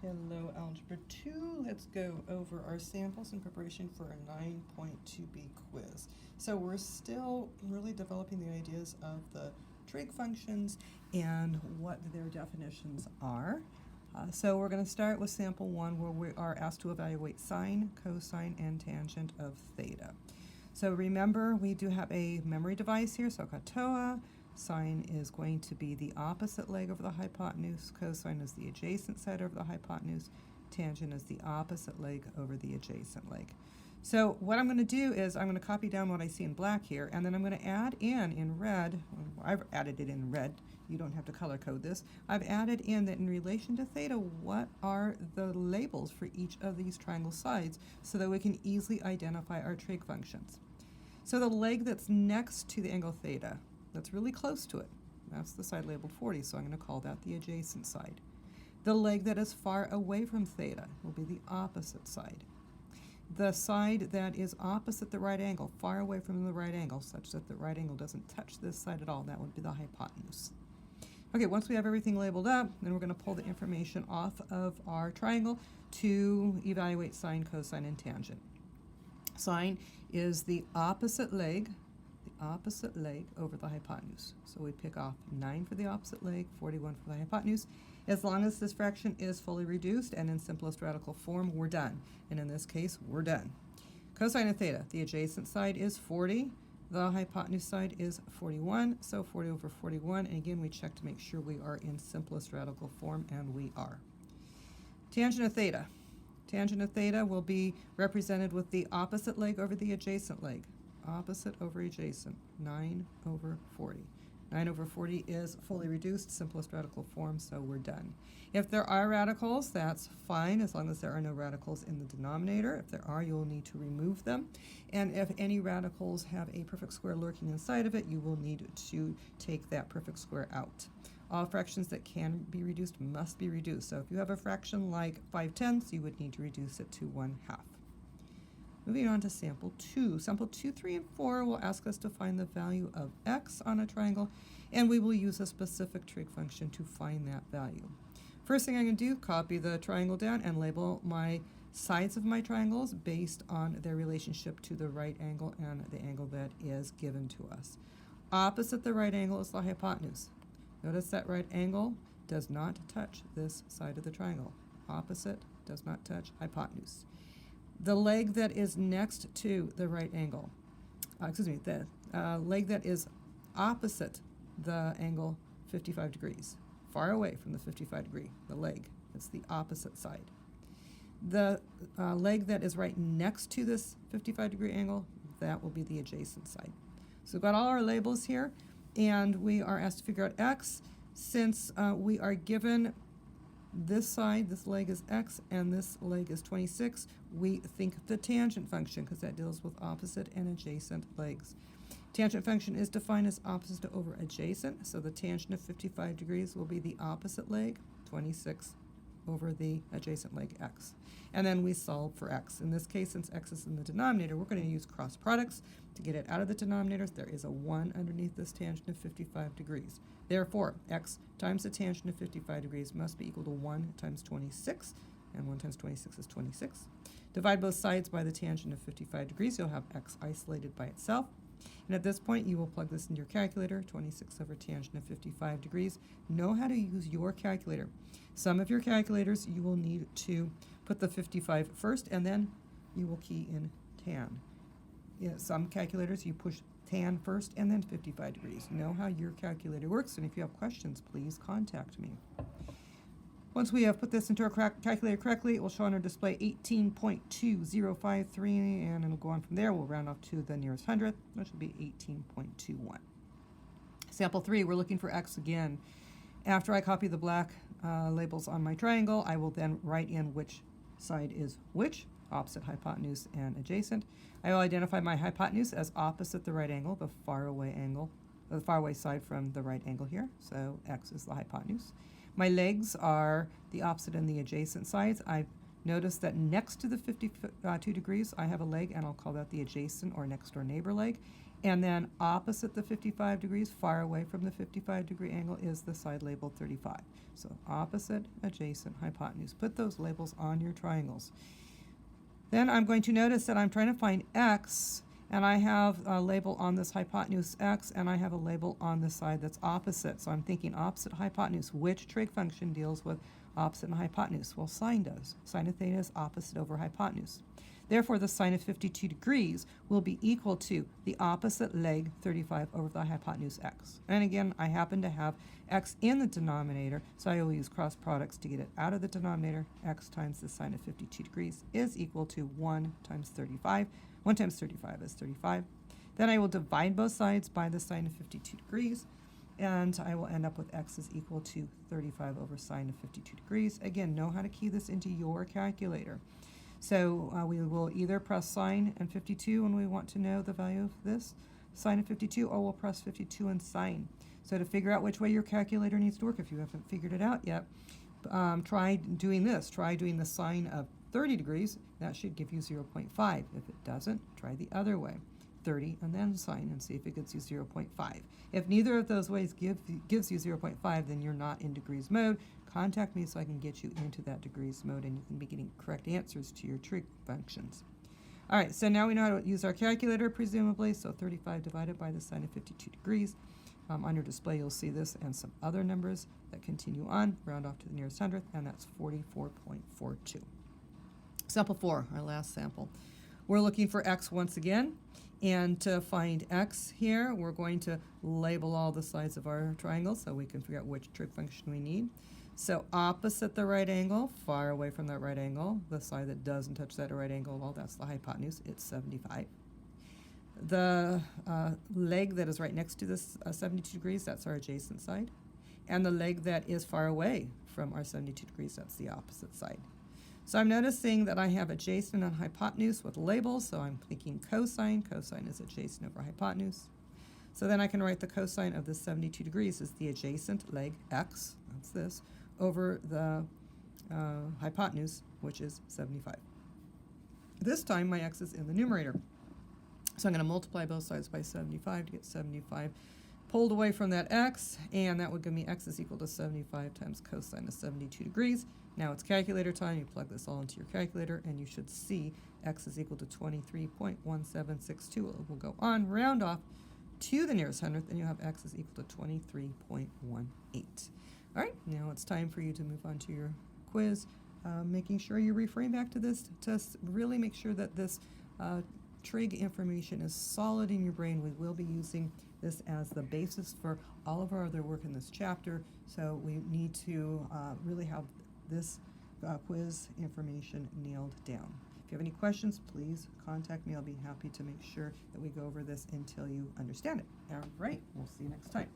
Hello, Algebra 2. Let's go over our samples in preparation for a 9.2b quiz. So we're still really developing the ideas of the trig functions and what their definitions are. So we're going to start with sample 1 where we are asked to evaluate sine, cosine, and tangent of theta. So remember, we do have a memory device here, so katoa. Sine is going to be the opposite leg over the hypotenuse. Cosine is the adjacent side over the hypotenuse. Tangent is the opposite leg over the adjacent leg. So what I'm going to do is I'm going to copy down what I see in black here, and then I'm going to add in red. I've added it in red. You don't have to color code this. I've added in that in relation to theta, what are the labels for each of these triangle sides so that we can easily identify our trig functions. So the leg that's next to the angle theta, that's really close to it, that's the side labeled 40, so I'm going to call that the adjacent side. The leg that is far away from theta will be the opposite side. The side that is opposite the right angle, far away from the right angle, such that the right angle doesn't touch this side at all, that would be the hypotenuse. Okay, once we have everything labeled up, then we're going to pull the information off of our triangle to evaluate sine, cosine, and tangent. Sine is the opposite leg over the hypotenuse. So we pick off 9 for the opposite leg, 41 for the hypotenuse. As long as this fraction is fully reduced and in simplest radical form, we're done. And in this case, we're done. Cosine of theta, the adjacent side is 40. The hypotenuse side is 41, so 40 over 41. And again, we check to make sure we are in simplest radical form, and we are. Tangent of theta. Tangent of theta will be represented with the opposite leg over the adjacent leg. Opposite over adjacent, 9 over 40. 9 over 40 is fully reduced, simplest radical form, so we're done. If there are radicals, that's fine, as long as there are no radicals in the denominator. If there are, you'll need to remove them. And if any radicals have a perfect square lurking inside of it, you will need to take that perfect square out. All fractions that can be reduced must be reduced. So if you have a fraction like 5/10, you would need to reduce it to 1/2. Moving on to sample 2. Sample 2, 3, and 4 will ask us to find the value of x on a triangle, and we will use a specific trig function to find that value. First thing I'm going to do, copy the triangle down and label my sides of my triangles based on their relationship to the right angle and the angle that is given to us. Opposite the right angle is the hypotenuse. Notice that right angle does not touch this side of the triangle. Opposite does not touch hypotenuse. The leg that is next to the right angle, the leg that is opposite the angle 55 degrees, far away from the 55 degree, the leg, it's the opposite side. The leg that is right next to this 55 degree angle, that will be the adjacent side. So we've got all our labels here, and we are asked to figure out x. Since we are given this side, this leg is x, and this leg is 26, we think the tangent function, because that deals with opposite and adjacent legs. Tangent function is defined as opposite over adjacent, so the tangent of 55 degrees will be the opposite leg, 26 over the adjacent leg, x. And then we solve for x. In this case, since x is in the denominator, we're going to use cross products to get it out of the denominator. There is a 1 underneath this tangent of 55 degrees. Therefore, x times the tangent of 55 degrees must be equal to 1 times 26, and 1 times 26 is 26. Divide both sides by the tangent of 55 degrees. You'll have x isolated by itself. And at this point, you will plug this into your calculator, 26 over tangent of 55 degrees. Know how to use your calculator. Some of your calculators, you will need to put the 55 first, and then you will key in tan. Some calculators, you push tan first and then 55 degrees. Know how your calculator works, and if you have questions, please contact me. Once we have put this into our calculator correctly, it will show on our display 18.2053, and it'll go on from there. We'll round off to the nearest hundredth, which will be 18.21. Sample 3, we're looking for x again. After I copy the black labels on my triangle, I will then write in which side is which, opposite, hypotenuse, and adjacent. I will identify my hypotenuse as opposite the right angle, the faraway side from the right angle here, so x is the hypotenuse. My legs are the opposite and the adjacent sides. I've noticed that next to the 52 degrees, I have a leg, and I'll call that the adjacent or next door neighbor leg. And then opposite the 55 degrees, far away from the 55-degree angle, is the side labeled 35. So opposite, adjacent, hypotenuse. Put those labels on your triangles. Then I'm going to notice that I'm trying to find x, and I have a label on this hypotenuse x, and I have a label on the side that's opposite. So I'm thinking opposite hypotenuse. Which trig function deals with opposite and hypotenuse? Well, sine does. Sine of theta is opposite over hypotenuse. Therefore, the sine of 52 degrees will be equal to the opposite leg 35 over the hypotenuse x. And again, I happen to have x in the denominator, so I will use cross products to get it out of the denominator. X times the sine of 52 degrees is equal to 1 times 35. 1 times 35 is 35. Then I will divide both sides by the sine of 52 degrees, and I will end up with x is equal to 35 over sine of 52 degrees. Again, know how to key this into your calculator. So we will either press sine and 52 when we want to know the value of this, sine of 52, or we'll press 52 and sine. So to figure out which way your calculator needs to work, if you haven't figured it out yet, try doing this. Try doing the sine of 30 degrees. That should give you 0.5. If it doesn't, try the other way, 30 and then sine, and see if it gives you 0.5. If neither of those ways gives you 0.5, then you're not in degrees mode. Contact me so I can get you into that degrees mode, and you can be getting correct answers to your trig functions. All right, so now we know how to use our calculator, presumably. So 35 divided by the sine of 52 degrees. On your display, you'll see this and some other numbers that continue on, round off to the nearest hundredth, and that's 44.42. Sample 4, our last sample. We're looking for x once again, and to find x here, we're going to label all the sides of our triangle so we can figure out which trig function we need. So opposite the right angle, far away from that right angle, the side that doesn't touch that right angle, well, that's the hypotenuse, it's 75. The leg that is right next to this 72 degrees, that's our adjacent side. And the leg that is far away from our 72 degrees, that's the opposite side. So I'm noticing that I have adjacent and hypotenuse with labels, so I'm thinking cosine. Cosine is adjacent over hypotenuse. So then I can write the cosine of the 72 degrees as the adjacent leg, x, that's this, over the hypotenuse, which is 75. This time my x is in the numerator. So I'm going to multiply both sides by 75 to get 75 pulled away from that x, and that would give me x is equal to 75 times cosine of 72 degrees. Now it's calculator time. You plug this all into your calculator, and you should see x is equal to 23.1762. It will go on, round off to the nearest hundredth, and you have x is equal to 23.18. All right, now it's time for you to move on to your quiz, making sure you're referring back to this to really make sure that this trig information is solid in your brain. We will be using this as the basis for all of our other work in this chapter, so we need to really have this quiz information nailed down. If you have any questions, please contact me. I'll be happy to make sure that we go over this until you understand it. All right, we'll see you next time.